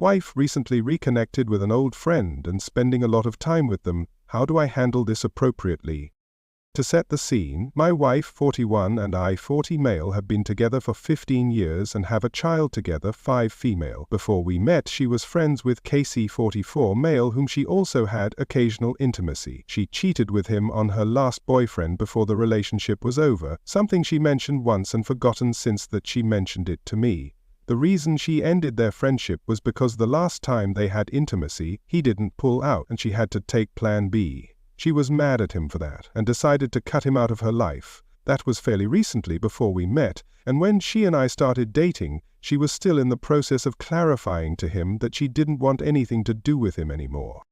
Wife recently reconnected with an old friend and spending a lot of time with them. How do I handle this appropriately? To set the scene, my wife, 41, and I, 40 male, have been together for 15 years and have a child together, 5 female. Before we met, she was friends with Casey, 44 male, whom she also had occasional intimacy. She cheated with him on her last boyfriend before the relationship was over, something she mentioned once and forgotten since that she mentioned it to me. The reason she ended their friendship was because the last time they had intimacy, he didn't pull out and she had to take plan B. She was mad at him for that and decided to cut him out of her life. That was fairly recently before we met, and when she and I started dating, she was still in the process of clarifying to him that she didn't want anything to do with him anymore.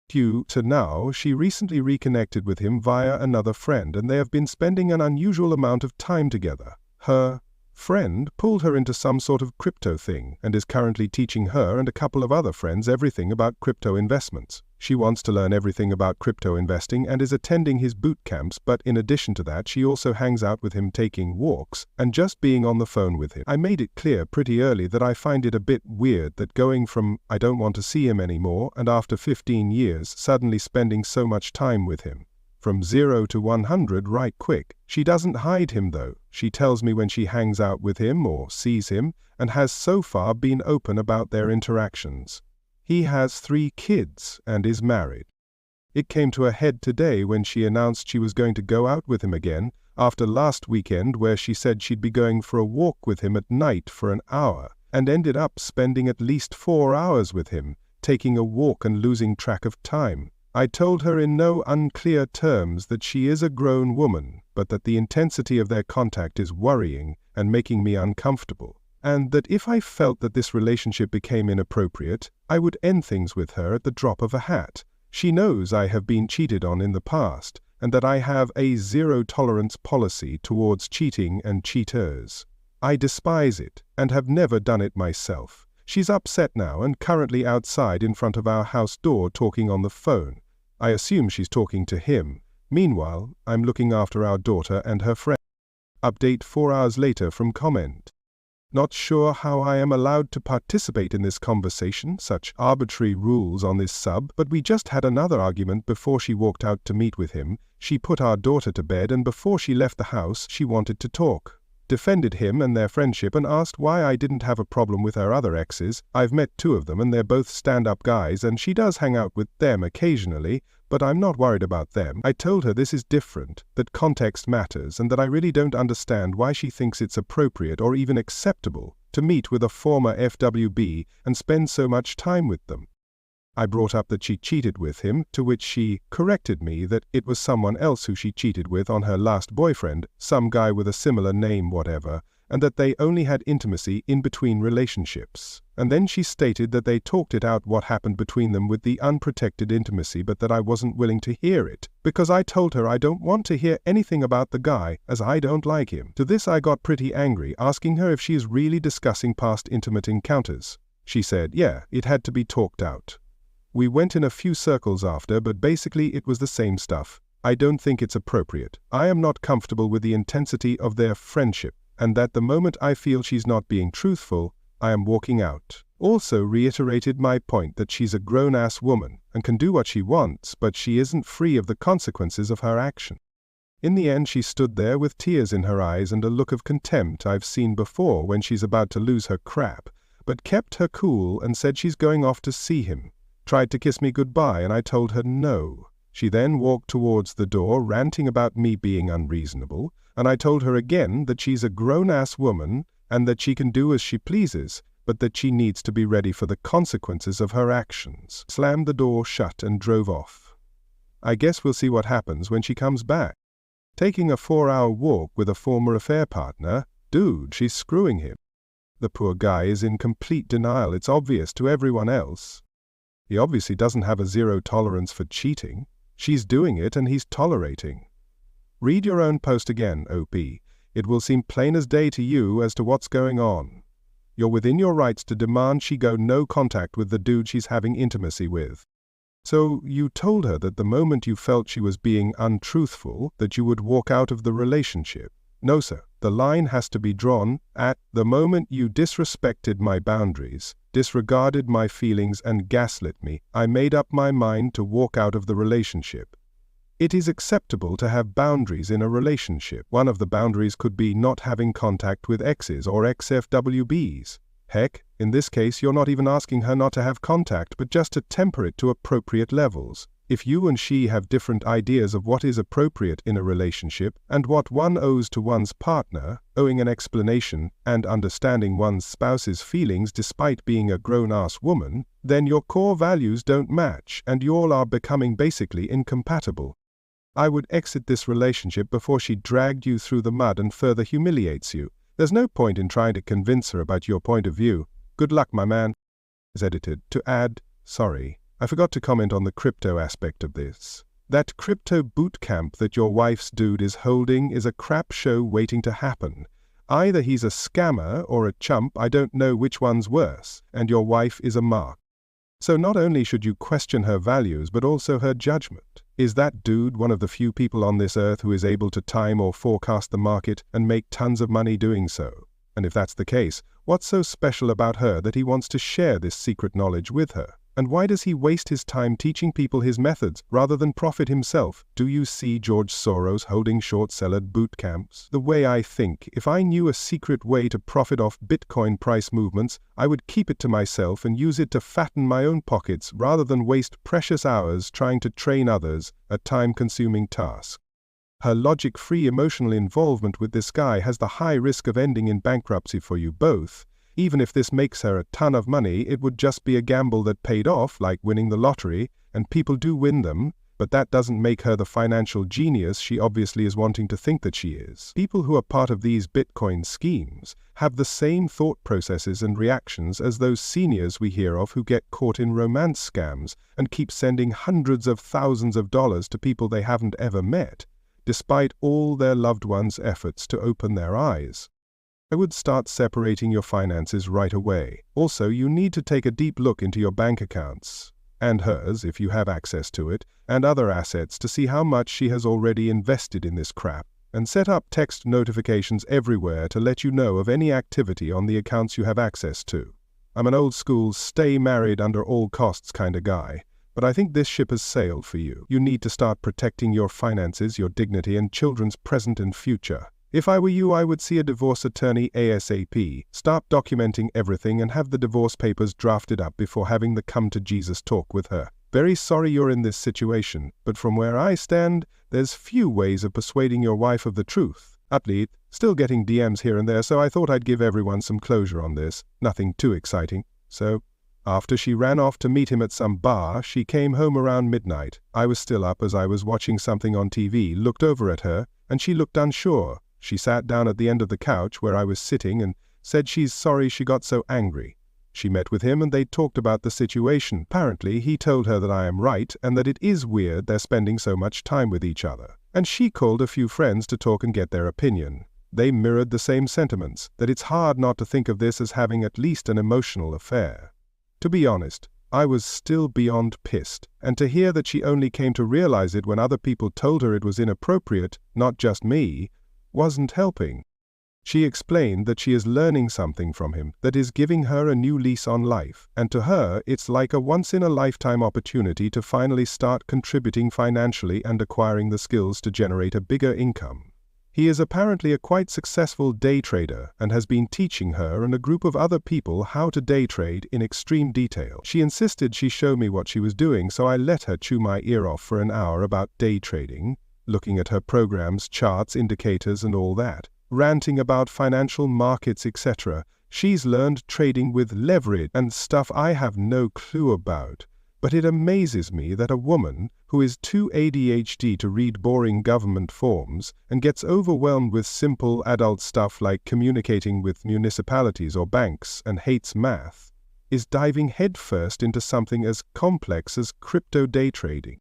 Due to now, she recently reconnected with him via another friend and they have been spending an unusual amount of time together. Her friend pulled her into some sort of crypto thing and is currently teaching her and a couple of other friends everything about crypto investments. She wants to learn everything about crypto investing and is attending his boot camps, but in addition to that she also hangs out with him taking walks and just being on the phone with him. I made it clear pretty early that I find it a bit weird that going from I don't want to see him anymore and after 15 years suddenly spending so much time with him. From 0 to 100 right quick. She doesn't hide him though. She tells me when she hangs out with him or sees him and has so far been open about their interactions. He has 3 kids and is married. It came to a head today when she announced she was going to go out with him again after last weekend where she said she'd be going for a walk with him at night for an hour and ended up spending at least 4 hours with him, taking a walk and losing track of time. I told her in no unclear terms that she is a grown woman, but that the intensity of their contact is worrying and making me uncomfortable, and that if I felt that this relationship became inappropriate, I would end things with her at the drop of a hat. She knows I have been cheated on in the past, and that I have a zero-tolerance policy towards cheating and cheaters. I despise it, and have never done it myself. She's upset now and currently outside in front of our house door talking on the phone. I assume she's talking to him. Meanwhile, I'm looking after our daughter and her friend. Update 4 hours later from comment. Not sure how I am allowed to participate in this conversation, such arbitrary rules on this sub, but we just had another argument before she walked out to meet with him. She put our daughter to bed and before she left the house she wanted to talk. Defended him and their friendship and asked why I didn't have a problem with her other exes. I've met 2 of them and they're both stand-up guys and she does hang out with them occasionally, but I'm not worried about them. I told her this is different, that context matters and that I really don't understand why she thinks it's appropriate or even acceptable to meet with a former FWB and spend so much time with them. I brought up that she cheated with him, to which she corrected me that it was someone else who she cheated with on her last boyfriend, some guy with a similar name whatever, and that they only had intimacy in between relationships. And then she stated that they talked it out what happened between them with the unprotected intimacy but that I wasn't willing to hear it, because I told her I don't want to hear anything about the guy as I don't like him. To this I got pretty angry, asking her if she is really discussing past intimate encounters. She said, yeah, it had to be talked out. We went in a few circles after, but basically it was the same stuff. I don't think it's appropriate. I am not comfortable with the intensity of their friendship, and that the moment I feel she's not being truthful, I am walking out. Also reiterated my point that she's a grown-ass woman and can do what she wants, but she isn't free of the consequences of her action. In the end she stood there with tears in her eyes and a look of contempt I've seen before when she's about to lose her crap, but kept her cool and said she's going off to see him. Tried to kiss me goodbye and I told her no. She then walked towards the door ranting about me being unreasonable, and I told her again that she's a grown-ass woman and that she can do as she pleases, but that she needs to be ready for the consequences of her actions. Slammed the door shut and drove off. I guess we'll see what happens when she comes back. Taking a 4-hour walk with a former affair partner? Dude, she's screwing him. The poor guy is in complete denial. It's obvious to everyone else. He obviously doesn't have a zero tolerance for cheating. She's doing it and he's tolerating. Read your own post again, OP. It will seem plain as day to you as to what's going on. You're within your rights to demand she go no contact with the dude she's having intimacy with. So you told her that the moment you felt she was being untruthful, that you would walk out of the relationship. No, sir. The line has to be drawn at the moment you disrespected my boundaries, disregarded my feelings and gaslit me, I made up my mind to walk out of the relationship. It is acceptable to have boundaries in a relationship. One of the boundaries could be not having contact with exes or ex-FWBs. Heck, in this case you're not even asking her not to have contact, but just to temper it to appropriate levels. If you and she have different ideas of what is appropriate in a relationship and what one owes to one's partner, owing an explanation and understanding one's spouse's feelings despite being a grown-ass woman, then your core values don't match and you all are becoming basically incompatible. I would exit this relationship before she dragged you through the mud and further humiliates you. There's no point in trying to convince her about your point of view. Good luck, my man. Is edited to add, sorry, I forgot to comment on the crypto aspect of this. That crypto boot camp that your wife's dude is holding is a crap show waiting to happen. Either he's a scammer or a chump, I don't know which one's worse, and your wife is a mark. So not only should you question her values, but also her judgment. Is that dude one of the few people on this earth who is able to time or forecast the market and make tons of money doing so? And if that's the case, what's so special about her that he wants to share this secret knowledge with her? And why does he waste his time teaching people his methods rather than profit himself? Do you see George Soros holding short-seller boot camps? The way I think, if I knew a secret way to profit off Bitcoin price movements, I would keep it to myself and use it to fatten my own pockets rather than waste precious hours trying to train others, a time-consuming task. Her logic-free emotional involvement with this guy has the high risk of ending in bankruptcy for you both. Even if this makes her a ton of money, it would just be a gamble that paid off, like winning the lottery, and people do win them, but that doesn't make her the financial genius she obviously is wanting to think that she is. People who are part of these Bitcoin schemes have the same thought processes and reactions as those seniors we hear of who get caught in romance scams and keep sending hundreds of thousands of dollars to people they haven't ever met, despite all their loved ones' efforts to open their eyes. I would start separating your finances right away. Also, you need to take a deep look into your bank accounts, and hers if you have access to it, and other assets to see how much she has already invested in this crap, and set up text notifications everywhere to let you know of any activity on the accounts you have access to. I'm an old school stay married under all costs kind of guy, but I think this ship has sailed for you. You need to start protecting your finances, your dignity, and children's present and future. If I were you, I would see a divorce attorney ASAP, start documenting everything and have the divorce papers drafted up before having the come-to-Jesus talk with her. Very sorry you're in this situation, but from where I stand, there's few ways of persuading your wife of the truth. At least, still getting DMs here and there, so I thought I'd give everyone some closure on this. Nothing too exciting. So, after she ran off to meet him at some bar, she came home around midnight. I was still up as I was watching something on TV, looked over at her, and she looked unsure. She sat down at the end of the couch where I was sitting and said she's sorry she got so angry. She met with him and they talked about the situation. Apparently, he told her that I am right and that it is weird they're spending so much time with each other. And she called a few friends to talk and get their opinion. They mirrored the same sentiments, that it's hard not to think of this as having at least an emotional affair. To be honest, I was still beyond pissed, and to hear that she only came to realize it when other people told her it was inappropriate, not just me, wasn't helping. She explained that she is learning something from him that is giving her a new lease on life, and to her it's like a once-in-a-lifetime opportunity to finally start contributing financially and acquiring the skills to generate a bigger income. He is apparently a quite successful day trader and has been teaching her and a group of other people how to day trade in extreme detail. She insisted she show me what she was doing, so I let her chew my ear off for an hour about day trading, looking at her programs, charts, indicators and all that, ranting about financial markets, etc. She's learned trading with leverage and stuff I have no clue about. But it amazes me that a woman who is too ADHD to read boring government forms and gets overwhelmed with simple adult stuff like communicating with municipalities or banks and hates math, is diving headfirst into something as complex as crypto day trading.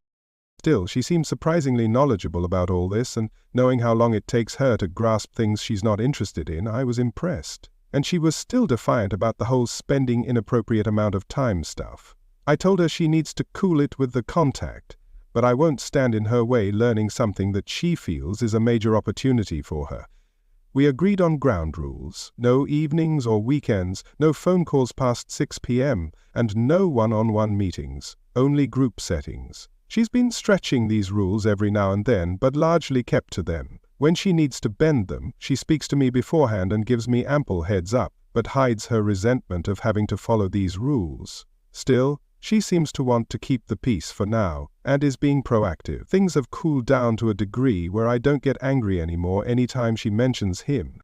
Still, she seems surprisingly knowledgeable about all this, and knowing how long it takes her to grasp things she's not interested in, I was impressed. And she was still defiant about the whole spending inappropriate amount of time stuff. I told her she needs to cool it with the contact, but I won't stand in her way learning something that she feels is a major opportunity for her. We agreed on ground rules: no evenings or weekends, no phone calls past 6 p.m., and no one-on-one meetings, only group settings. She's been stretching these rules every now and then, but largely kept to them. When she needs to bend them, she speaks to me beforehand and gives me ample heads up, but hides her resentment of having to follow these rules. Still, she seems to want to keep the peace for now, and is being proactive. Things have cooled down to a degree where I don't get angry anymore anytime she mentions him.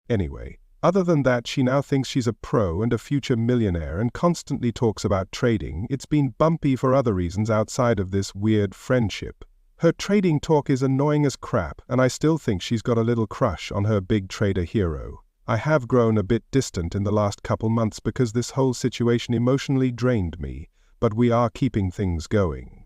Anyway, other than that, she now thinks she's a pro and a future millionaire and constantly talks about trading. It's been bumpy for other reasons outside of this weird friendship. Her trading talk is annoying as crap, and I still think she's got a little crush on her big trader hero. I have grown a bit distant in the last couple months because this whole situation emotionally drained me, but we are keeping things going.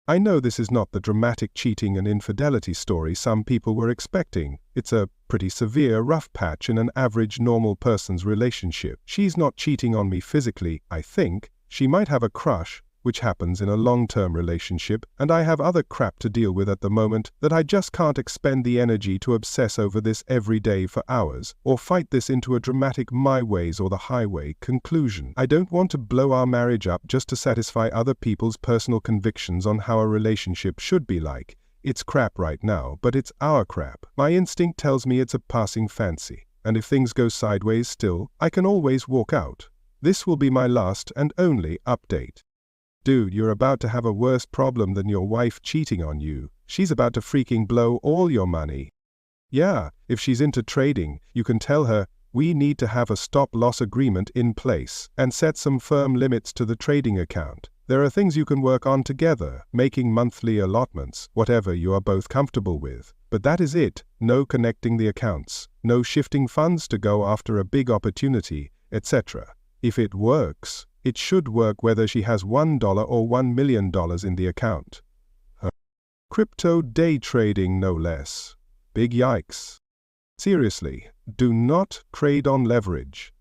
I know this is not the dramatic cheating and infidelity story some people were expecting. It's a pretty severe rough patch in an average normal person's relationship. She's not cheating on me physically, I think. She might have a crush, which happens in a long-term relationship, and I have other crap to deal with at the moment that I just can't expend the energy to obsess over this every day for hours, or fight this into a dramatic my ways or the highway conclusion. I don't want to blow our marriage up just to satisfy other people's personal convictions on how a relationship should be like. It's crap right now, but it's our crap. My instinct tells me it's a passing fancy, and if things go sideways still, I can always walk out. This will be my last and only update. Dude, you're about to have a worse problem than your wife cheating on you. She's about to freaking blow all your money. Yeah, if she's into trading, you can tell her, we need to have a stop-loss agreement in place and set some firm limits to the trading account. There are things you can work on together, making monthly allotments, whatever you are both comfortable with. But that is it. No connecting the accounts, no shifting funds to go after a big opportunity, etc. If it works, it should work whether she has $1 or $1 million in the account. Crypto day trading, no less. Big yikes. Seriously, do not trade on leverage.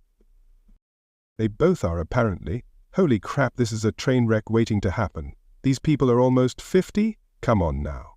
They both are apparently. Holy crap, this is a train wreck waiting to happen. These people are almost 50? Come on now.